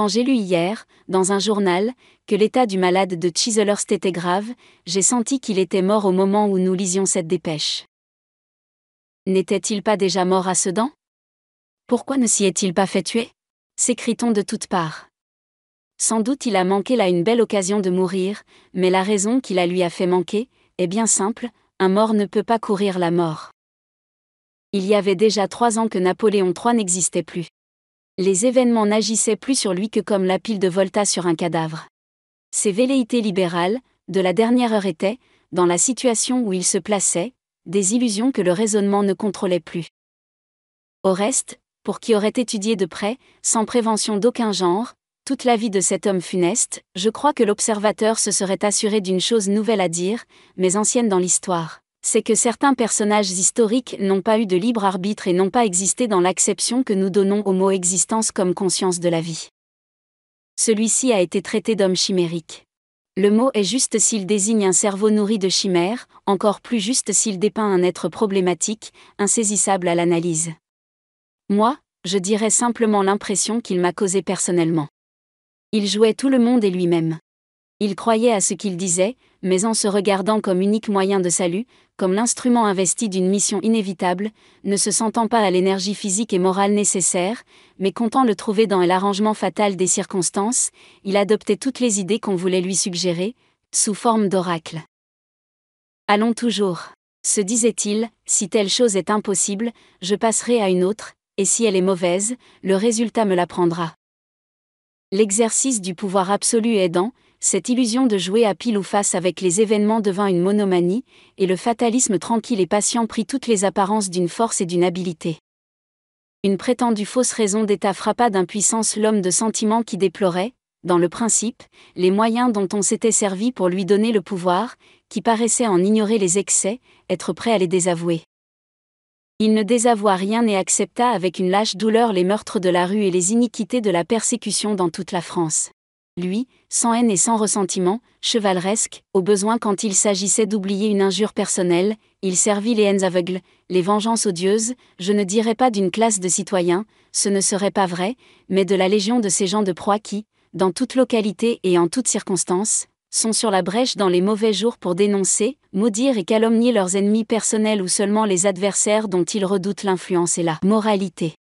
Quand j'ai lu hier, dans un journal, que l'état du malade de Chiselhurst était grave, j'ai senti qu'il était mort au moment où nous lisions cette dépêche. N'était-il pas déjà mort à Sedan? Pourquoi ne s'y est-il pas fait tuer? S'écrie-t-on de toutes parts. Sans doute il a manqué là une belle occasion de mourir, mais la raison qui la lui a fait manquer est bien simple, un mort ne peut pas courir la mort. Il y avait déjà 3 ans que Napoléon III n'existait plus. Les événements n'agissaient plus sur lui que comme la pile de Volta sur un cadavre. Ses velléités libérales, de la dernière heure étaient, dans la situation où il se plaçait, des illusions que le raisonnement ne contrôlait plus. Au reste, pour qui aurait étudié de près, sans prévention d'aucun genre, toute la vie de cet homme funeste, je crois que l'observateur se serait assuré d'une chose nouvelle à dire, mais ancienne dans l'histoire. C'est que certains personnages historiques n'ont pas eu de libre arbitre et n'ont pas existé dans l'acception que nous donnons au mot existence comme conscience de la vie. Celui-ci a été traité d'homme chimérique. Le mot est juste s'il désigne un cerveau nourri de chimères, encore plus juste s'il dépeint un être problématique, insaisissable à l'analyse. Moi, je dirais simplement l'impression qu'il m'a causée personnellement. Il jouait tout le monde et lui-même. Il croyait à ce qu'il disait, mais en se regardant comme unique moyen de salut, comme l'instrument investi d'une mission inévitable, ne se sentant pas à l'énergie physique et morale nécessaire, mais comptant le trouver dans l'arrangement fatal des circonstances, il adoptait toutes les idées qu'on voulait lui suggérer, sous forme d'oracle. Allons toujours, se disait-il, si telle chose est impossible, je passerai à une autre, et si elle est mauvaise, le résultat me l'apprendra. L'exercice du pouvoir absolu aidant, cette illusion de jouer à pile ou face avec les événements devint une monomanie, et le fatalisme tranquille et patient prit toutes les apparences d'une force et d'une habileté. Une prétendue fausse raison d'État frappa d'impuissance l'homme de sentiment qui déplorait, dans le principe, les moyens dont on s'était servi pour lui donner le pouvoir, qui paraissait en ignorer les excès, être prêt à les désavouer. Il ne désavoua rien et accepta avec une lâche douleur les meurtres de la rue et les iniquités de la persécution dans toute la France. Lui, sans haine et sans ressentiment, chevaleresque, au besoin quand il s'agissait d'oublier une injure personnelle, il servit les haines aveugles, les vengeances odieuses, je ne dirais pas d'une classe de citoyens, ce ne serait pas vrai, mais de la légion de ces gens de proie qui, dans toute localité et en toutes circonstances, sont sur la brèche dans les mauvais jours pour dénoncer, maudire et calomnier leurs ennemis personnels ou seulement les adversaires dont ils redoutent l'influence et la moralité.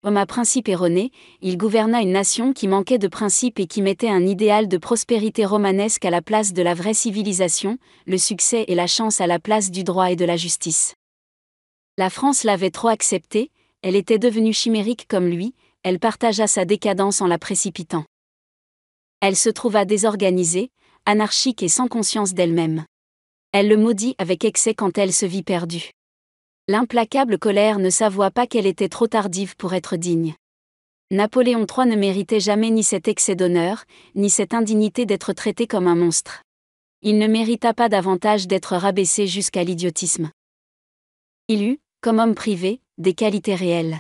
Homme à principe erroné, il gouverna une nation qui manquait de principes et qui mettait un idéal de prospérité romanesque à la place de la vraie civilisation, le succès et la chance à la place du droit et de la justice. La France l'avait trop accepté, elle était devenue chimérique comme lui, elle partagea sa décadence en la précipitant. Elle se trouva désorganisée, anarchique et sans conscience d'elle-même. Elle le maudit avec excès quand elle se vit perdue. L'implacable colère ne s'avoua pas qu'elle était trop tardive pour être digne. Napoléon III ne méritait jamais ni cet excès d'honneur, ni cette indignité d'être traité comme un monstre. Il ne mérita pas davantage d'être rabaissé jusqu'à l'idiotisme. Il eut, comme homme privé, des qualités réelles.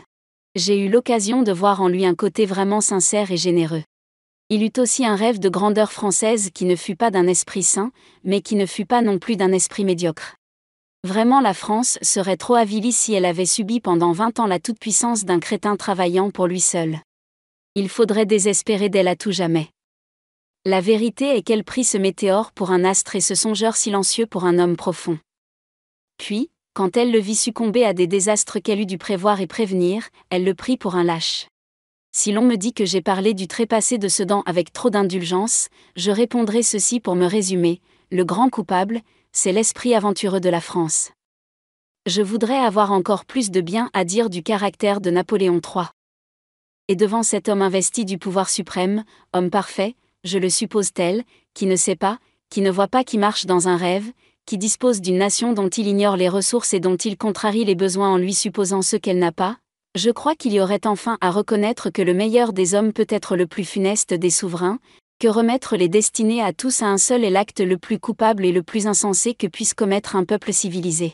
J'ai eu l'occasion de voir en lui un côté vraiment sincère et généreux. Il eut aussi un rêve de grandeur française qui ne fut pas d'un esprit saint, mais qui ne fut pas non plus d'un esprit médiocre. Vraiment la France serait trop avilie si elle avait subi pendant 20 ans la toute-puissance d'un crétin travaillant pour lui seul. Il faudrait désespérer d'elle à tout jamais. La vérité est qu'elle prit ce météore pour un astre et ce songeur silencieux pour un homme profond. Puis, quand elle le vit succomber à des désastres qu'elle eût dû prévoir et prévenir, elle le prit pour un lâche. Si l'on me dit que j'ai parlé du trépassé de Sedan avec trop d'indulgence, je répondrai ceci pour me résumer, le grand coupable, c'est l'esprit aventureux de la France. Je voudrais avoir encore plus de bien à dire du caractère de Napoléon III. Et devant cet homme investi du pouvoir suprême, homme parfait, je le suppose tel, qui ne sait pas, qui ne voit pas, qui marche dans un rêve, qui dispose d'une nation dont il ignore les ressources et dont il contrarie les besoins en lui supposant ce qu'elle n'a pas, je crois qu'il y aurait enfin à reconnaître que le meilleur des hommes peut être le plus funeste des souverains, que remettre les destinées à tous à un seul est l'acte le plus coupable et le plus insensé que puisse commettre un peuple civilisé.